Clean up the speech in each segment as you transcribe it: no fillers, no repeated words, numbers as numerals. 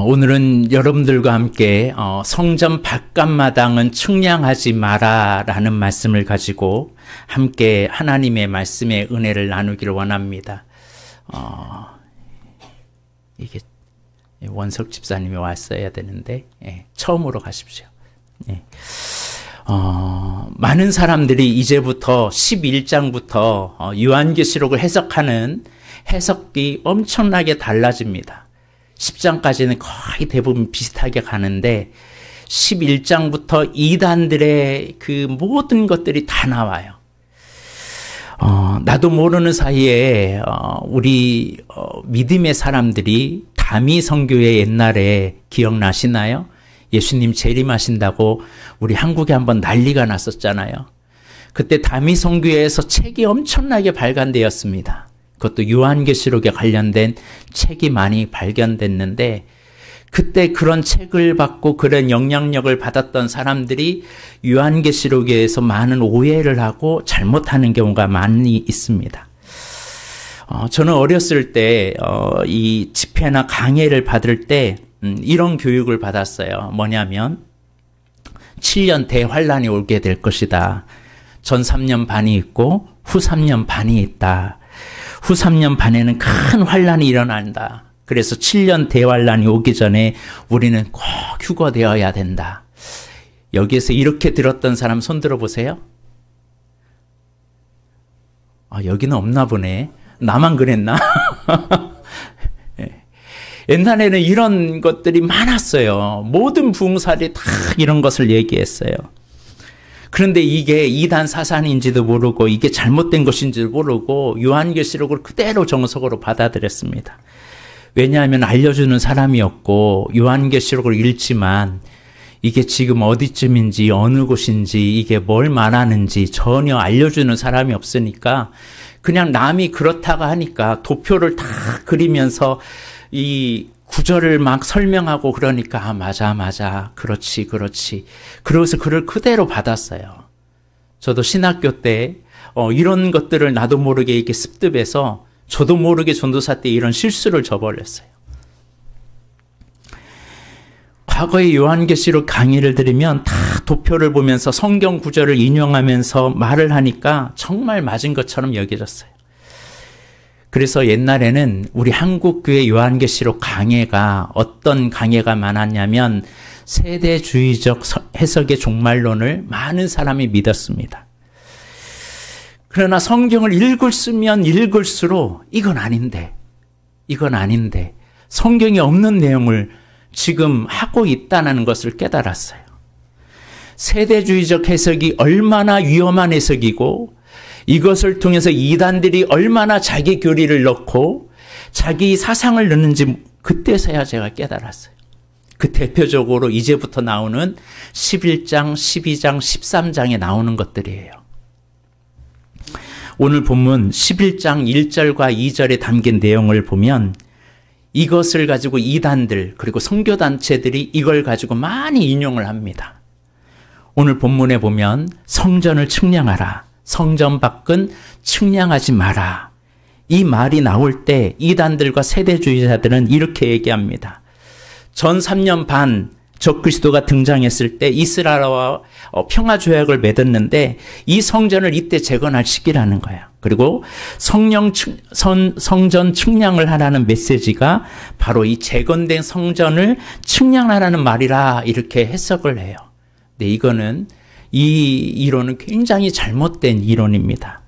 오늘은 여러분들과 함께 성전 바깥마당은 측량하지 마라 라는 말씀을 가지고 함께 하나님의 말씀의 은혜를 나누기를 원합니다. 이게 원석 집사님이 왔어야 되는데 처음으로 가십시오. 많은 사람들이 이제부터 11장부터 요한계시록을 해석하는 해석이 엄청나게 달라집니다. 10장까지는 거의 대부분 비슷하게 가는데 11장부터 이단들의 그 모든 것들이 다 나와요. 나도 모르는 사이에 우리 믿음의 사람들이 다미 선교회 옛날에 기억나시나요? 예수님 재림하신다고 우리 한국에 한번 난리가 났었잖아요. 그때 다미 선교회에서 책이 엄청나게 발간되었습니다. 그것도 요한계시록에 관련된 책이 많이 발견됐는데 그때 그런 책을 받고 그런 영향력을 받았던 사람들이 요한계시록에서 많은 오해를 하고 잘못하는 경우가 많이 있습니다. 저는 어렸을 때 이 집회나 강해를 받을 때 이런 교육을 받았어요. 뭐냐면 7년 대환란이 오게 될 것이다. 전 3년 반이 있고 후 3년 반이 있다. 후 3년 반에는 큰 환란이 일어난다. 그래서 7년 대환란이 오기 전에 우리는 꼭 휴거되어야 된다. 여기에서 이렇게 들었던 사람 손 들어보세요. 여기는 없나 보네. 나만 그랬나? 옛날에는 이런 것들이 많았어요. 모든 부흥사들이 다 이런 것을 얘기했어요. 그런데 이게 이단 사상인지도 모르고 이게 잘못된 것인지도 모르고 요한계시록을 그대로 정석으로 받아들였습니다. 왜냐하면 알려주는 사람이 없고 요한계시록을 읽지만 이게 지금 어디쯤인지 어느 곳인지 이게 뭘 말하는지 전혀 알려주는 사람이 없으니까 그냥 남이 그렇다고 하니까 도표를 다 그리면서 이 구절을 막 설명하고 그러니까 맞아 그렇지 그러고서 그를 그대로 받았어요. 저도 신학교 때 이런 것들을 나도 모르게 이렇게 습득해서 저도 모르게 전도사 때 이런 실수를 저버렸어요. 과거에 요한계시록 강의를 들으면 다 도표를 보면서 성경 구절을 인용하면서 말을 하니까 정말 맞은 것처럼 여겨졌어요. 그래서 옛날에는 우리 한국교회 요한계시록 강해가 어떤 강해가 많았냐면 세대주의적 해석의 종말론을 많은 사람이 믿었습니다. 그러나 성경을 읽으면 읽을수록 이건 아닌데 성경에 없는 내용을 지금 하고 있다는 것을 깨달았어요. 세대주의적 해석이 얼마나 위험한 해석이고 이것을 통해서 이단들이 얼마나 자기 교리를 넣고 자기 사상을 넣는지 그때서야 제가 깨달았어요. 그 대표적으로 이제부터 나오는 11장, 12장, 13장에 나오는 것들이에요. 오늘 본문 11장 1절과 2절에 담긴 내용을 보면 이것을 가지고 이단들 그리고 선교단체들이 이걸 가지고 많이 인용을 합니다. 오늘 본문에 보면 성전을 측량하라. 성전 밖은 측량하지 마라. 이 말이 나올 때 이단들과 세대주의자들은 이렇게 얘기합니다. 전 3년 반 적그리스도가 등장했을 때 이스라엘과 평화조약을 맺었는데 이 성전을 이때 재건할 시기라는 거야. 그리고 성전 측량을 하라는 메시지가 바로 이 재건된 성전을 측량하라는 말이라 이렇게 해석을 해요. 근데 이거는 이 이론은 굉장히 잘못된 이론입니다.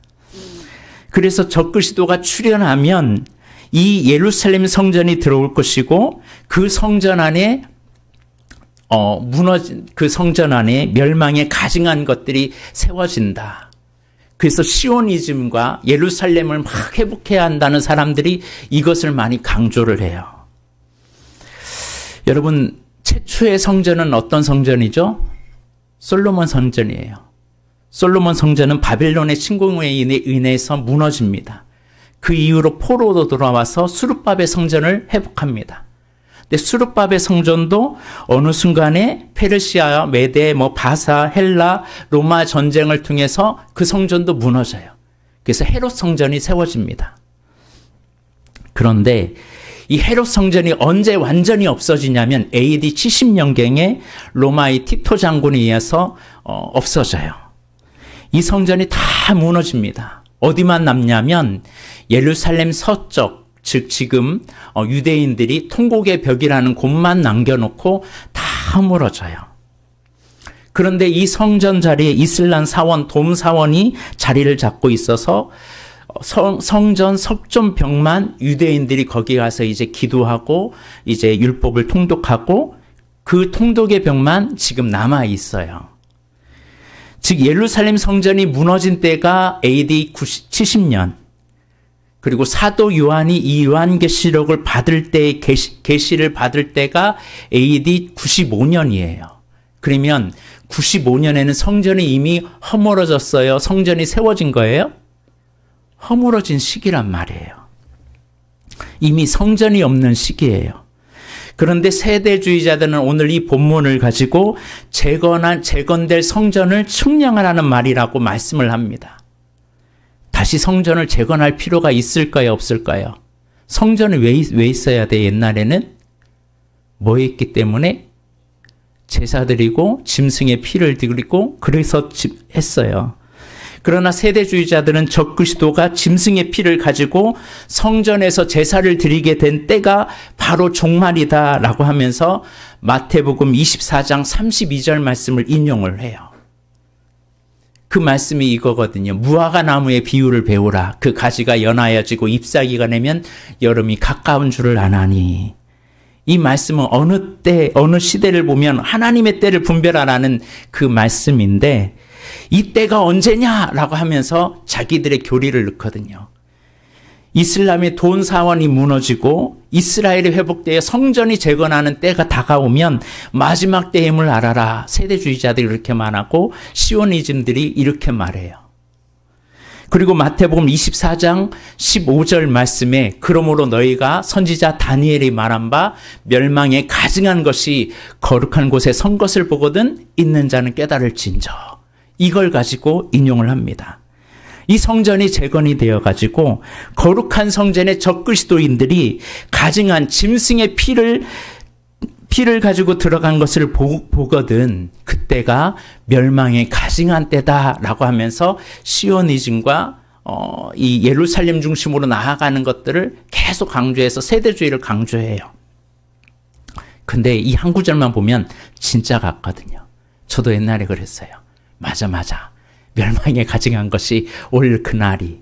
그래서 적그리스도가 출현하면 이 예루살렘 성전이 들어올 것이고 그 성전 안에 무너진 그 성전 안에 멸망에 가증한 것들이 세워진다. 그래서 시오니즘과 예루살렘을 막 회복해야 한다는 사람들이 이것을 많이 강조를 해요. 여러분, 최초의 성전은 어떤 성전이죠? 솔로몬 성전이에요. 솔로몬 성전은 바벨론의 침공에 인해서 무너집니다. 그 이후로 포로로 돌아와서 수르밥의 성전을 회복합니다. 근데 수르밥의 성전도 어느 순간에 페르시아, 메데, 바사, 헬라, 로마 전쟁을 통해서 그 성전도 무너져요. 그래서 헤롯 성전이 세워집니다. 그런데 이 헤롯 성전이 언제 완전히 없어지냐면 AD 70년경에 로마의 티토 장군에 의해서 없어져요. 이 성전이 다 무너집니다. 어디만 남냐면 예루살렘 서쪽, 즉 지금 유대인들이 통곡의 벽이라는 곳만 남겨놓고 다 무너져요. 그런데 이 성전 자리에 이슬람 사원, 돔 사원이 자리를 잡고 있어서 성전 석전 벽만 유대인들이 거기 가서 이제 기도하고 이제 율법을 통독하고 그 통독의 벽만 지금 남아 있어요. 즉 예루살렘 성전이 무너진 때가 AD 70년, 그리고 사도 요한이 이 요한계시록을 받을 때 계시를 받을 때가 AD 95년이에요. 그러면 95년에는 성전이 이미 허물어졌어요. 성전이 세워진 거예요? 허물어진 시기란 말이에요. 이미 성전이 없는 시기예요. 그런데 세대주의자들은 오늘 이 본문을 가지고 재건될 성전을 측량하라는 말이라고 말씀을 합니다. 다시 성전을 재건할 필요가 있을까요? 없을까요? 성전이 왜 있어야 돼? 옛날에는 뭐 했기 때문에? 제사 드리고 짐승의 피를 드리고 그래서 했어요. 그러나 세대주의자들은 적그리스도가 짐승의 피를 가지고 성전에서 제사를 드리게 된 때가 바로 종말이다라고 하면서 마태복음 24장 32절 말씀을 인용을 해요. 그 말씀이 이거거든요. 무화과 나무의 비유를 배우라. 그 가지가 연하여지고 잎사귀가 내면 여름이 가까운 줄을 아나니. 이 말씀은 어느 때, 어느 시대를 보면 하나님의 때를 분별하라는 그 말씀인데 이 때가 언제냐라고 하면서 자기들의 교리를 넣거든요. 이슬람의 돈 사원이 무너지고 이스라엘이 회복되어 성전이 재건하는 때가 다가오면 마지막 때임을 알아라. 세대주의자들이 이렇게 말하고 시오니즘들이 이렇게 말해요. 그리고 마태복음 24장 15절 말씀에 그러므로 너희가 선지자 다니엘이 말한 바 멸망에 가증한 것이 거룩한 곳에 선 것을 보거든 있는 자는 깨달을진저. 이걸 가지고 인용을 합니다. 이 성전이 재건이 되어가지고 거룩한 성전의 적그리스도인들이 가증한 짐승의 피를 가지고 들어간 것을 보거든 그때가 멸망의 가증한 때다라고 하면서 시오니즘과 이 예루살렘 중심으로 나아가는 것들을 계속 강조해서 세대주의를 강조해요. 근데 이 한 구절만 보면 진짜 같거든요. 저도 옛날에 그랬어요. 맞아. 멸망에 가증한 것이 올 그날이.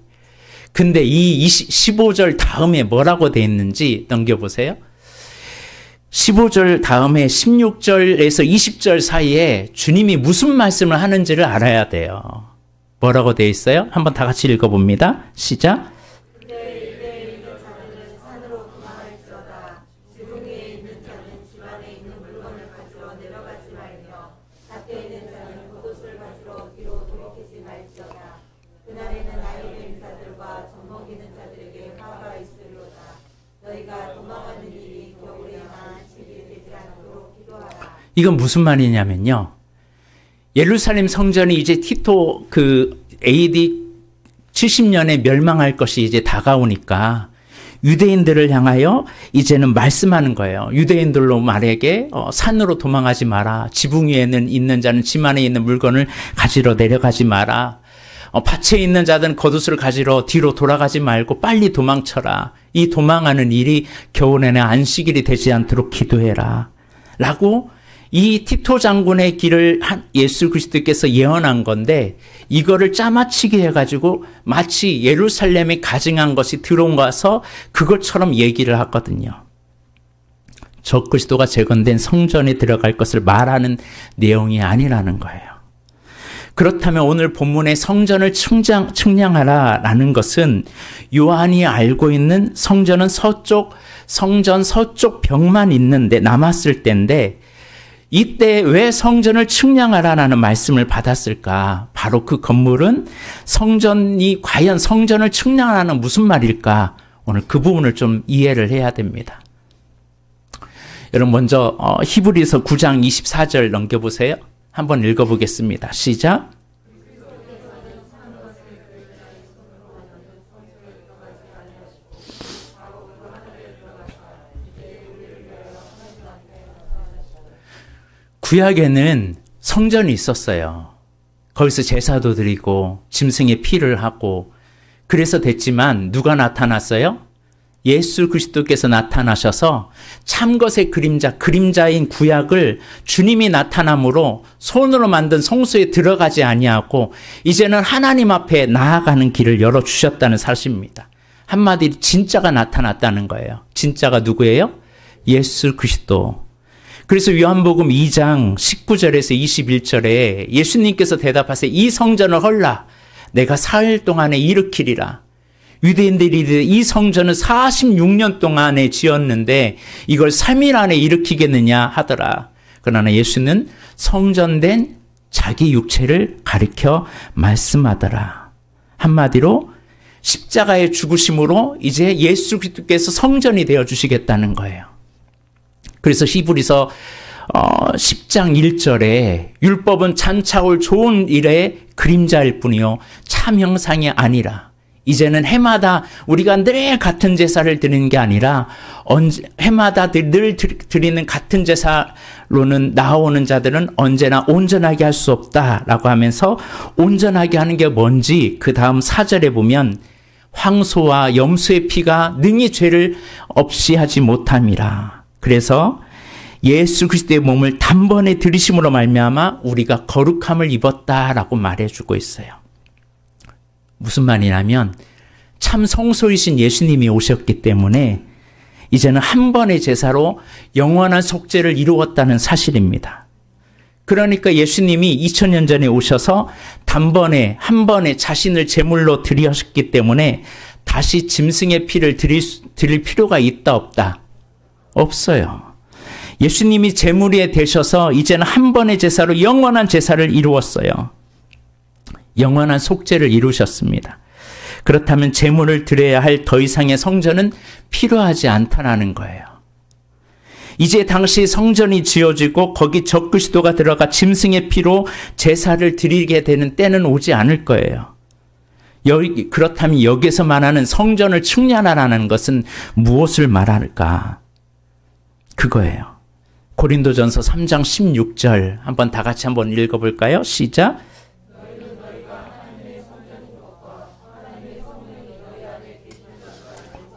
근데 이 15절 다음에 뭐라고 되어 있는지 넘겨보세요. 15절 다음에 16절에서 20절 사이에 주님이 무슨 말씀을 하는지를 알아야 돼요. 뭐라고 되어 있어요? 한번 다 같이 읽어봅니다. 시작. 이건 무슨 말이냐면요. 예루살렘 성전이 이제 티토 AD 70년에 멸망할 것이 이제 다가오니까 유대인들을 향하여 이제는 말씀하는 거예요. 유대인들로 말에게 산으로 도망하지 마라. 지붕 위에는 있는 자는 집 안에 있는 물건을 가지러 내려가지 마라. 밭에 있는 자들은 겉옷을 가지러 뒤로 돌아가지 말고 빨리 도망쳐라. 이 도망하는 일이 겨울에는 안식일이 되지 않도록 기도해라. 라고 이 티토 장군의 길을 예수 그리스도께서 예언한 건데 이거를 짜맞추게 해가지고 마치 예루살렘에 가증한 것이 들어온 거서 그것처럼 얘기를 하거든요. 적그리스도가 재건된 성전에 들어갈 것을 말하는 내용이 아니라는 거예요. 그렇다면 오늘 본문의 성전을 측량하라라는 것은 요한이 알고 있는 성전 서쪽 벽만 있는데 남았을 때인데 이때 왜 성전을 측량하라는 말씀을 받았을까? 바로 그 건물은 과연 성전을 측량하라는 무슨 말일까? 오늘 그 부분을 좀 이해를 해야 됩니다. 여러분 먼저 히브리서 9장 24절 넘겨보세요. 한번 읽어보겠습니다. 시작. 구약에는 성전이 있었어요. 거기서 제사도 드리고 짐승의 피를 하고 그래서 됐지만 누가 나타났어요? 예수 그리스도께서 나타나셔서 참것의 그림자인 구약을 주님이 나타남으로 손으로 만든 성소에 들어가지 아니하고 이제는 하나님 앞에 나아가는 길을 열어주셨다는 사실입니다. 한마디로 진짜가 나타났다는 거예요. 진짜가 누구예요? 예수 그리스도. 그래서 요한복음 2장 19절에서 21절에 예수님께서 대답하세요. 이 성전을 헐라. 내가 사흘 동안에 일으키리라. 유대인들이 이 성전은 46년 동안에 지었는데 이걸 3일 안에 일으키겠느냐 하더라. 그러나 예수는 성전된 자기 육체를 가리켜 말씀하더라. 한마디로 십자가의 죽으심으로 이제 예수 그리스도께서 성전이 되어주시겠다는 거예요. 그래서 히브리서 10장 1절에 율법은 잔차올 좋은 일의 그림자일 뿐이요 참 형상이 아니라 이제는 해마다 우리가 늘 같은 제사를 드리는 게 아니라 해마다 늘 드리는 같은 제사로는 나오는 자들은 언제나 온전하게 할 수 없다라고 하면서 온전하게 하는 게 뭔지 그 다음 4절에 보면 황소와 염소의 피가 능히 죄를 없이 하지 못함이라. 그래서 예수 그리스도의 몸을 단번에 들이심으로 말미암아 우리가 거룩함을 입었다라고 말해주고 있어요. 무슨 말이냐면 참 성소이신 예수님이 오셨기 때문에 이제는 한 번의 제사로 영원한 속죄를 이루었다는 사실입니다. 그러니까 예수님이 2000년 전에 오셔서 단번에 한 번에 자신을 제물로 드리셨기 때문에 다시 짐승의 피를 드릴 필요가 있다 없다? 없어요. 예수님이 제물이 되셔서 이제는 한 번의 제사로 영원한 제사를 이루었어요. 영원한 속죄를 이루셨습니다. 그렇다면 제물을 드려야 할 더 이상의 성전은 필요하지 않다라는 거예요. 이제 당시 성전이 지어지고 거기 적그리스도가 들어가 짐승의 피로 제사를 드리게 되는 때는 오지 않을 거예요. 그렇다면 여기서 말하는 성전을 측량하라는 것은 무엇을 말할까? 그거예요. 고린도전서 3장 16절 한번 다 같이 한번 읽어볼까요? 시작.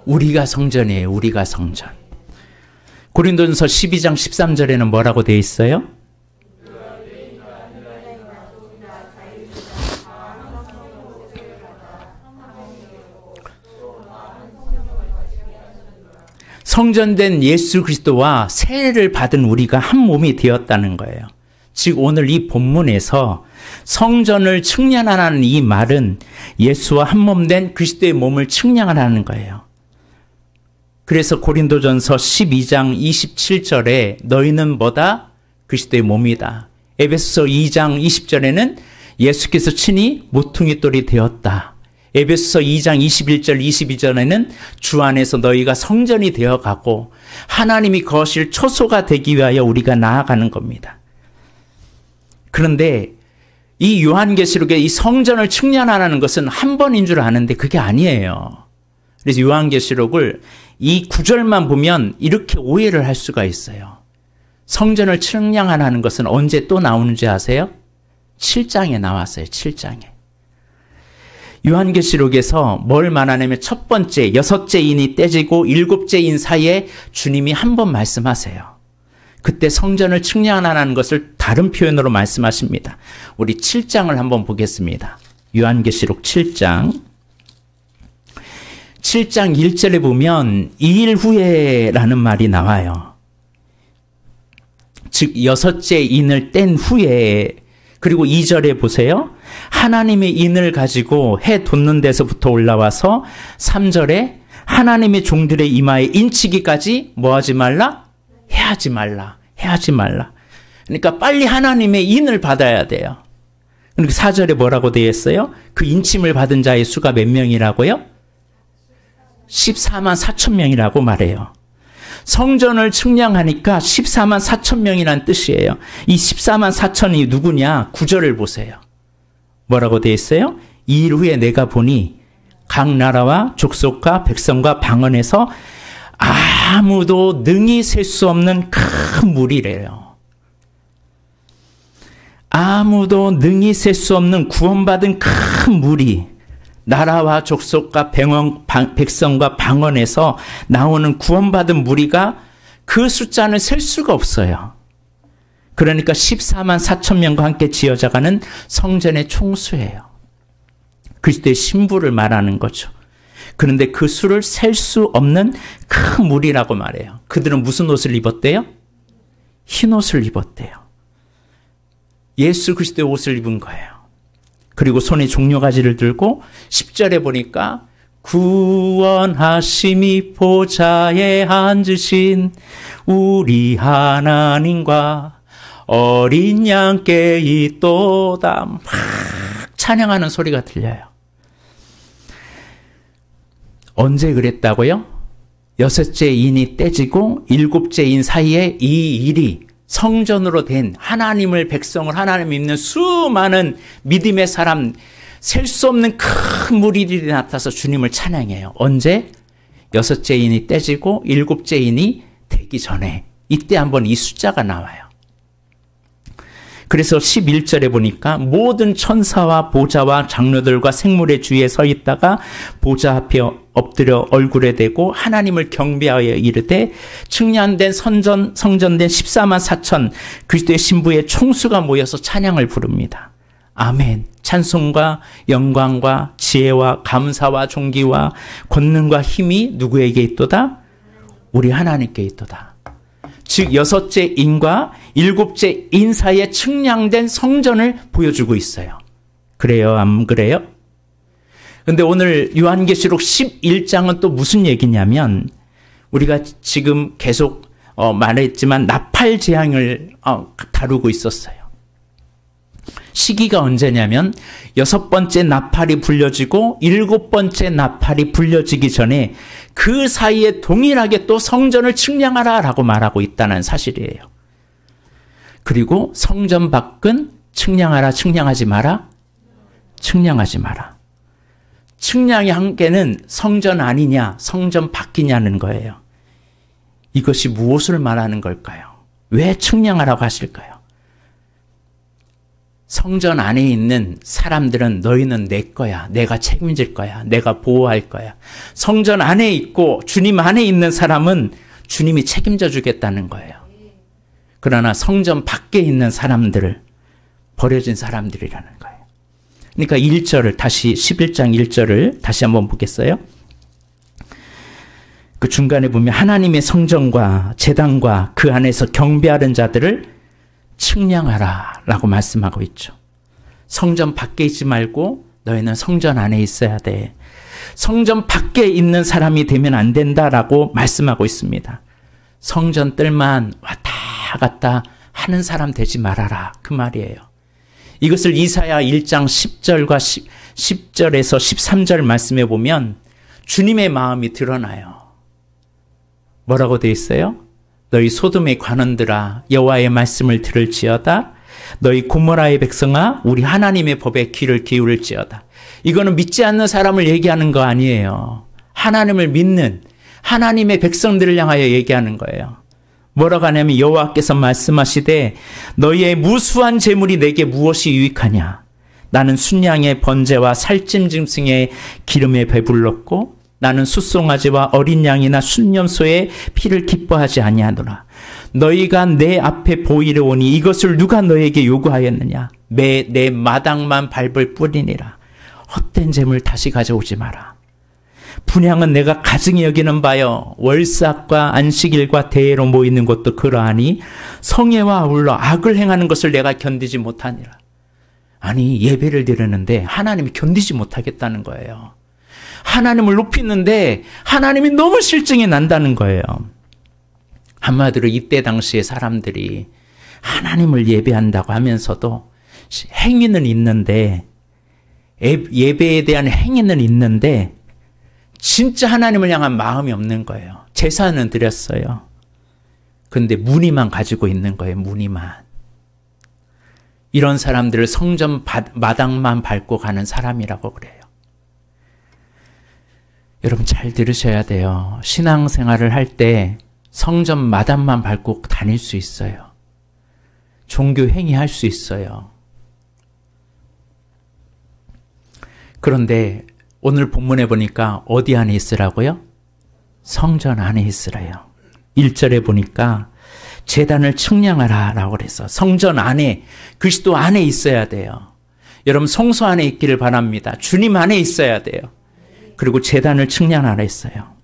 우리가 성전이에요. 우리가 성전. 고린도전서 12장 13절에는 뭐라고 되어 있어요? 성전된 예수 그리스도와 세례를 받은 우리가 한 몸이 되었다는 거예요. 즉 오늘 이 본문에서 성전을 측량하라는 이 말은 예수와 한 몸 된 그리스도의 몸을 측량하라는 거예요. 그래서 고린도전서 12장 27절에 너희는 뭐다? 그리스도의 몸이다. 에베소서 2장 20절에는 예수께서 친히 모퉁이 돌이 되었다. 에베소서 2장 21절 22절에는 주 안에서 너희가 성전이 되어가고 하나님이 거하실 초소가 되기 위하여 우리가 나아가는 겁니다. 그런데 이 요한계시록에 이 성전을 측량하라는 것은 한 번인 줄 아는데 그게 아니에요. 그래서 요한계시록을 이 구절만 보면 이렇게 오해를 할 수가 있어요. 성전을 측량하라는 것은 언제 또 나오는지 아세요? 7장에 나왔어요. 7장에. 요한계시록에서 뭘 말하냐면 첫 번째, 여섯째 인이 떼지고 일곱째 인 사이에 주님이 한 번 말씀하세요. 그때 성전을 측량하라는 것을 다른 표현으로 말씀하십니다. 우리 7장을 한번 보겠습니다. 요한계시록 7장. 7장 1절에 보면 2일 후에라는 말이 나와요. 즉 여섯째 인을 뗀 후에. 그리고 2절에 보세요. 하나님의 인을 가지고 해 돋는 데서부터 올라와서 3절에 하나님의 종들의 이마에 인치기까지 뭐 하지 말라? 해하지 말라. 해하지 말라. 그러니까 빨리 하나님의 인을 받아야 돼요. 그러니까 4절에 뭐라고 되어 있어요? 그 인침을 받은 자의 수가 몇 명이라고요? 14만 4천 명이라고 말해요. 성전을 측량하니까 14만 4천 명이란 뜻이에요. 이 14만 4천이 누구냐? 9절을 보세요. 뭐라고 되어 있어요? 2일 후에 내가 보니 각 나라와 족속과 백성과 방언에서 아무도 능히 셀 수 없는 큰 무리래요. 아무도 능히 셀 수 없는 구원받은 큰 무리, 나라와 족속과 백성과 방언에서 나오는 구원받은 무리가 그 숫자는 셀 수가 없어요. 그러니까 14만 4천 명과 함께 지어져가는 성전의 총수예요. 그리스도의 신부를 말하는 거죠. 그런데 그 수를 셀 수 없는 큰 무리라고 말해요. 그들은 무슨 옷을 입었대요? 흰 옷을 입었대요. 예수 그리스도의 옷을 입은 거예요. 그리고 손에 종려가지를 들고 10절에 보니까 구원하심이 보좌에 앉으신 우리 하나님과 어린 양께 있도다. 막 찬양하는 소리가 들려요. 언제 그랬다고요? 6째 인이 떼지고 7째 인 사이에 이 일이 성전으로 된 하나님을 백성을 하나님 믿는 수많은 믿음의 사람, 셀 수 없는 큰 무리들이 나타나서 주님을 찬양해요. 언제? 6째 인이 떼지고 7째 인이 되기 전에, 이때 한번 이 숫자가 나와요. 그래서 11절에 보니까 모든 천사와 보좌와 장로들과 생물의 주위에 서 있다가 보좌 앞에 엎드려 얼굴에 대고 하나님을 경배하여 이르되 측량된 성전된 14만 4천 그리스도의 신부의 총수가 모여서 찬양을 부릅니다. 아멘. 찬송과 영광과 지혜와 감사와 존귀와 권능과 힘이 누구에게 있도다? 우리 하나님께 있도다. 즉 6째 인과 7째 인 사이에 측량된 성전을 보여주고 있어요. 그래요? 안 그래요? 근데 오늘 요한계시록 11장은 또 무슨 얘기냐면 우리가 지금 계속 말했지만 나팔 재앙을 다루고 있었어요. 시기가 언제냐면 6번째 나팔이 불려지고 7번째 나팔이 불려지기 전에 그 사이에 동일하게 또 성전을 측량하라 라고 말하고 있다는 사실이에요. 그리고 성전 밖은 측량하라, 측량하지 마라, 측량하지 마라. 측량의 한계는 성전 아니냐, 성전 밖이냐는 거예요. 이것이 무엇을 말하는 걸까요? 왜 측량하라고 하실까요? 성전 안에 있는 사람들은 너희는 내 거야. 내가 책임질 거야. 내가 보호할 거야. 성전 안에 있고 주님 안에 있는 사람은 주님이 책임져 주겠다는 거예요. 그러나 성전 밖에 있는 사람들을 버려진 사람들이라는 거예요. 그러니까 1절을 다시 11장 1절을 다시 한번 보겠어요. 그 중간에 보면 하나님의 성전과 제단과 그 안에서 경배하는 자들을 측량하라 라고 말씀하고 있죠. 성전 밖에 있지 말고 너희는 성전 안에 있어야 돼. 성전 밖에 있는 사람이 되면 안 된다라고 말씀하고 있습니다. 성전 뜰만 왔다 갔다 하는 사람 되지 말아라 그 말이에요. 이것을 이사야 1장 10절과 10절에서 13절 말씀해 보면 주님의 마음이 드러나요. 뭐라고 되어 있어요? 너희 소돔의 관원들아 여호와의 말씀을 들을지어다. 너희 고모라의 백성아 우리 하나님의 법에 귀를 기울일지어다. 이거는 믿지 않는 사람을 얘기하는 거 아니에요. 하나님을 믿는 하나님의 백성들을 향하여 얘기하는 거예요. 뭐라고 하냐면 여호와께서 말씀하시되 너희의 무수한 재물이 내게 무엇이 유익하냐. 나는 순양의 번제와 살찜 짐승의 기름에 배불렀고 나는 숫송아지와 어린 양이나 순염소의 피를 기뻐하지 아니하노라. 너희가 내 앞에 보이려 오니 이것을 누가 너에게 요구하였느냐. 내 마당만 밟을 뿐이니라. 헛된 재물 다시 가져오지 마라. 분향은 내가 가증히 여기는 바여 월삭과 안식일과 대회로 모이는 것도 그러하니 성회와 아울러 악을 행하는 것을 내가 견디지 못하니라. 아니 예배를 드리는데 하나님이 견디지 못하겠다는 거예요. 하나님을 높이는데 하나님이 너무 실증이 난다는 거예요. 한마디로 이때 당시의 사람들이 하나님을 예배한다고 하면서도 행위는 있는데 예배에 대한 행위는 있는데 진짜 하나님을 향한 마음이 없는 거예요. 제사는 드렸어요. 그런데 무늬만 가지고 있는 거예요. 무늬만. 이런 사람들을 성전 마당만 밟고 가는 사람이라고 그래요. 여러분 잘 들으셔야 돼요. 신앙생활을 할 때 성전 마당만 밟고 다닐 수 있어요. 종교 행위할 수 있어요. 그런데 오늘 본문에 보니까 어디 안에 있으라고요? 성전 안에 있으래요. 1절에 보니까 제단을 측량하라 라고 그래서 성전 안에, 그리스도 안에 있어야 돼요. 여러분 성소 안에 있기를 바랍니다. 주님 안에 있어야 돼요. 그리고 제단을 측량하라 했어요.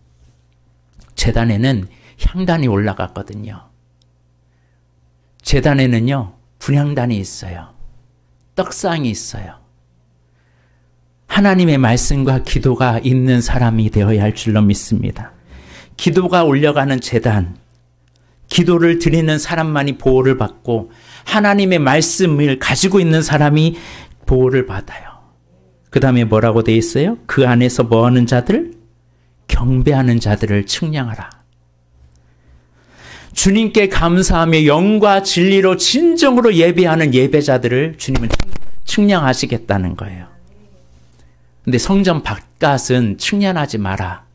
제단에는 향단이 올라갔거든요. 제단에는요 분향단이 있어요. 떡상이 있어요. 하나님의 말씀과 기도가 있는 사람이 되어야 할 줄로 믿습니다. 기도가 올려가는 제단, 기도를 드리는 사람만이 보호를 받고 하나님의 말씀을 가지고 있는 사람이 보호를 받아요. 그 다음에 뭐라고 되어 있어요? 그 안에서 뭐하는 자들? 경배하는 자들을 측량하라. 주님께 감사하며 영과 진리로 진정으로 예배하는 예배자들을 주님은 측량하시겠다는 거예요. 근데 성전 바깥은 측량하지 마라.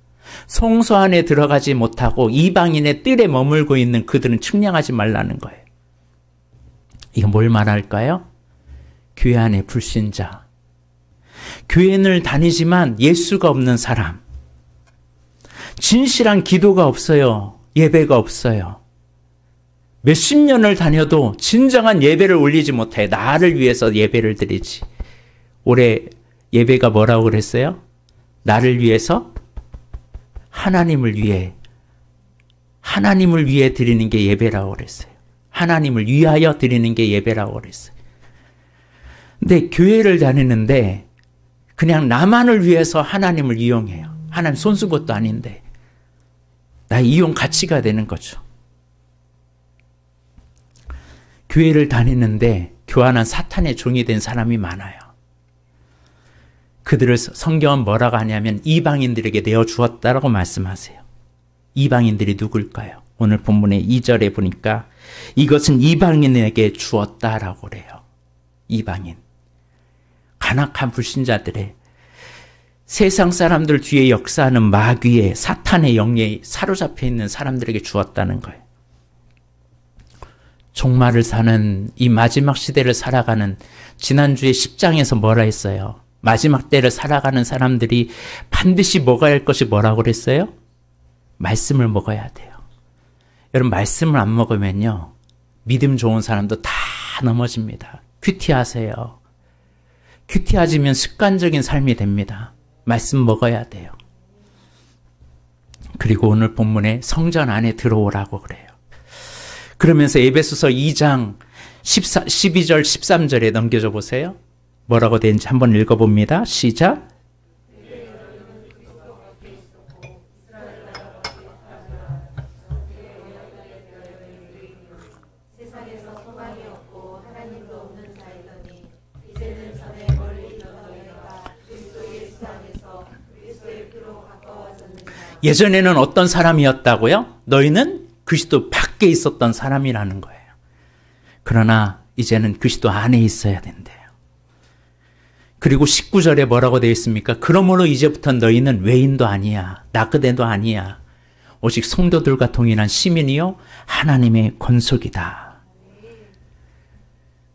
성소 안에 들어가지 못하고 이방인의 뜰에 머물고 있는 그들은 측량하지 말라는 거예요. 이거 뭘 말할까요? 교회 안에 불신자, 교회를 다니지만 예수가 없는 사람, 진실한 기도가 없어요. 예배가 없어요. 몇십 년을 다녀도 진정한 예배를 올리지 못해. 나를 위해서 예배를 드리지. 올해 예배가 뭐라고 그랬어요? 나를 위해서 하나님을 위해 드리는 게 예배라고 그랬어요. 하나님을 위하여 드리는 게 예배라고 그랬어요. 근데 교회를 다니는데 그냥 나만을 위해서 하나님을 이용해요. 하나님 손 쓴 것도 아닌데 나 이용 가치가 되는 거죠. 교회를 다니는데 교만한 사탄의 종이 된 사람이 많아요. 그들을 성경은 뭐라고 하냐면 이방인들에게 내어주었다라고 말씀하세요. 이방인들이 누굴까요? 오늘 본문의 2절에 보니까 이것은 이방인에게 주었다라고 그래요. 이방인. 간악한 불신자들의 세상 사람들 뒤에 역사하는 마귀의 사탄의 영에 사로잡혀 있는 사람들에게 주었다는 거예요. 종말을 사는 이 마지막 시대를 살아가는 지난주에 10장에서 뭐라 했어요? 마지막 때를 살아가는 사람들이 반드시 먹어야 할 것이 뭐라고 그랬어요? 말씀을 먹어야 돼요. 여러분 말씀을 안 먹으면요. 믿음 좋은 사람도 다 넘어집니다. 큐티하세요. 큐티해지면 습관적인 삶이 됩니다. 말씀 먹어야 돼요. 그리고 오늘 본문에 성전 안에 들어오라고 그래요. 그러면서 에베소서 2장 12절 13절에 넘겨줘 보세요. 뭐라고 되는지 한번 읽어봅니다. 시작. 예전에는 어떤 사람이었다고요? 너희는 그리스도 밖에 있었던 사람이라는 거예요. 그러나 이제는 그리스도 안에 있어야 된대요. 그리고 19절에 뭐라고 되어 있습니까? 그러므로 이제부터 너희는 외인도 아니야. 나그네도 아니야. 오직 성도들과 동일한 시민이요 하나님의 권속이다.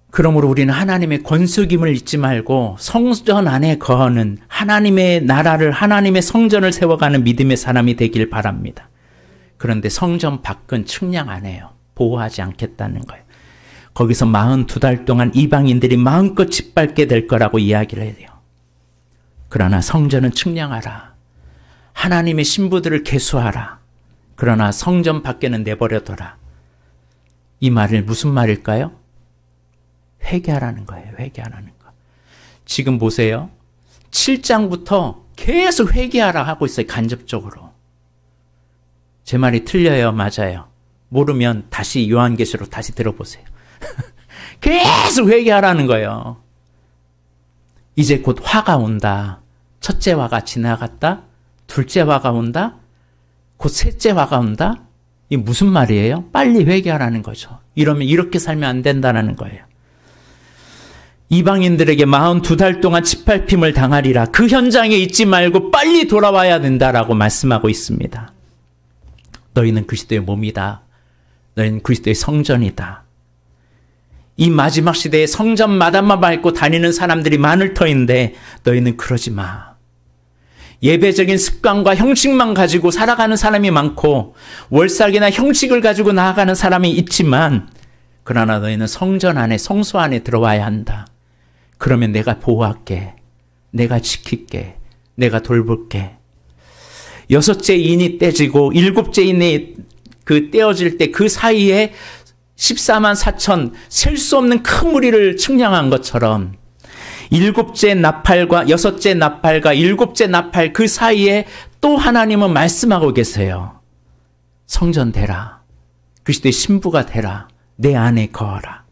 그러므로 우리는 하나님의 권속임을 잊지 말고 성전 안에 거하는 하나님의 나라를, 하나님의 성전을 세워가는 믿음의 사람이 되길 바랍니다. 그런데 성전 밖은 측량 안 해요. 보호하지 않겠다는 거예요. 거기서 42달 동안 이방인들이 마음껏 짓밟게 될 거라고 이야기를 해요. 그러나 성전은 측량하라. 하나님의 신부들을 계수하라. 그러나 성전 밖에는 내버려둬라. 이 말은 무슨 말일까요? 회개하라는 거예요. 회개하라는 거. 지금 보세요. 7장부터 계속 회개하라 하고 있어요. 간접적으로. 제 말이 틀려요. 맞아요. 모르면 다시 요한계시록 다시 들어보세요. 계속 회개하라는 거예요. 이제 곧 화가 온다. 첫째 화가 지나갔다. 둘째 화가 온다. 곧 셋째 화가 온다. 이게 무슨 말이에요? 빨리 회개하라는 거죠. 이러면 이렇게 살면 안 된다는 거예요. 이방인들에게 42달 동안 짓밟힘을 당하리라. 그 현장에 있지 말고 빨리 돌아와야 된다라고 말씀하고 있습니다. 너희는 그리스도의 몸이다. 너희는 그리스도의 성전이다. 이 마지막 시대에 성전마다만 밟고 다니는 사람들이 많을 터인데 너희는 그러지 마. 예배적인 습관과 형식만 가지고 살아가는 사람이 많고 월삭이나 형식을 가지고 나아가는 사람이 있지만 그러나 너희는 성전 안에 성소 안에 들어와야 한다. 그러면 내가 보호할게. 내가 지킬게. 내가 돌볼게. 6째 인이 떼지고 7째 인이 떼어질 때 그 사이에 14만 4천 셀 수 없는 큰 무리를 측량한 것처럼 7째 나팔과 6째 나팔과 7째 나팔 그 사이에 또 하나님은 말씀하고 계세요. 성전 되라. 그리스도의 신부가 되라. 내 안에 거하라.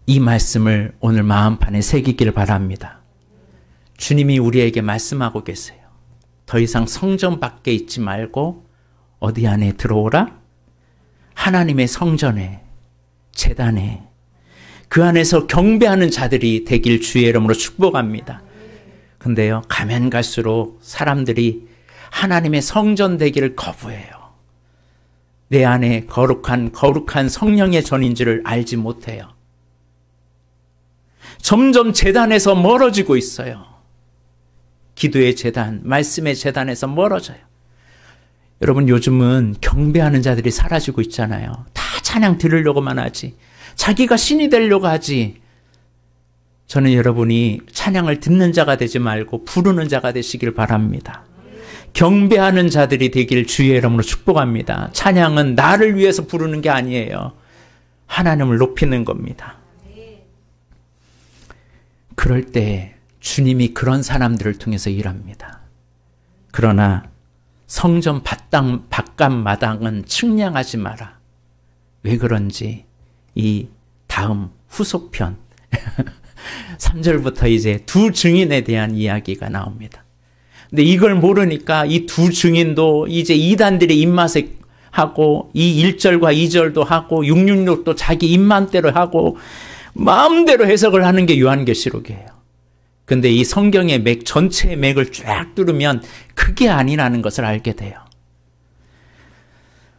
이 말씀을 오늘 마음판에 새기길 바랍니다. 주님이 우리에게 말씀하고 계세요. 더 이상 성전 밖에 있지 말고 어디 안에 들어오라? 하나님의 성전에, 제단에, 그 안에서 경배하는 자들이 되길 주의 이름으로 축복합니다. 근데요, 가면 갈수록 사람들이 하나님의 성전 되기를 거부해요. 내 안에 거룩한 성령의 전인 줄을 알지 못해요. 점점 제단에서 멀어지고 있어요. 기도의 제단, 말씀의 제단에서 멀어져요. 여러분, 요즘은 경배하는 자들이 사라지고 있잖아요. 다 찬양 들으려고만 하지. 자기가 신이 되려고 하지. 저는 여러분이 찬양을 듣는 자가 되지 말고 부르는 자가 되시길 바랍니다. 경배하는 자들이 되길 주의 이름으로 축복합니다. 찬양은 나를 위해서 부르는 게 아니에요. 하나님을 높이는 겁니다. 그럴 때 주님이 그런 사람들을 통해서 일합니다. 그러나 성전 바깥 마당은 측량하지 마라. 왜 그런지 이 다음 후속편 3절부터 이제 두 증인에 대한 이야기가 나옵니다. 근데 이걸 모르니까 이 두 증인도 이제 이단들의 입맛에 하고 이 1절과 2절도 하고 666도 자기 입맛대로 하고 마음대로 해석을 하는 게 요한계시록이에요. 근데 이 성경의 맥 전체의 맥을 쫙 뚫으면 그게 아니라는 것을 알게 돼요.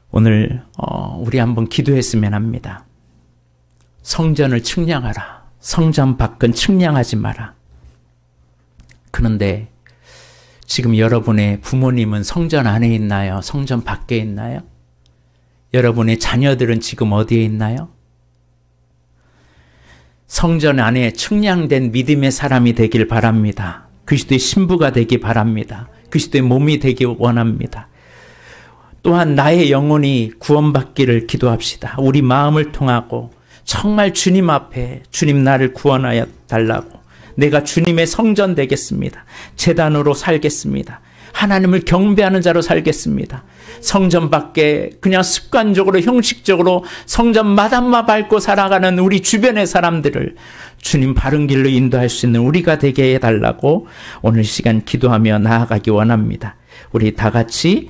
오늘 우리 한번 기도했으면 합니다. 성전을 측량하라. 성전 밖은 측량하지 마라. 그런데 지금 여러분의 부모님은 성전 안에 있나요? 성전 밖에 있나요? 여러분의 자녀들은 지금 어디에 있나요? 성전 안에 측량된 믿음의 사람이 되길 바랍니다. 그리스도의 신부가 되기 바랍니다. 그리스도의 몸이 되기 원합니다. 또한 나의 영혼이 구원받기를 기도합시다. 우리 마음을 통하고 정말 주님 앞에 주님 나를 구원하여 달라고 내가 주님의 성전 되겠습니다. 제단으로 살겠습니다. 하나님을 경배하는 자로 살겠습니다. 성전 밖에 그냥 습관적으로 형식적으로 성전 마당만 밟고 살아가는 우리 주변의 사람들을 주님 바른 길로 인도할 수 있는 우리가 되게 해달라고 오늘 시간 기도하며 나아가기 원합니다. 우리 다 같이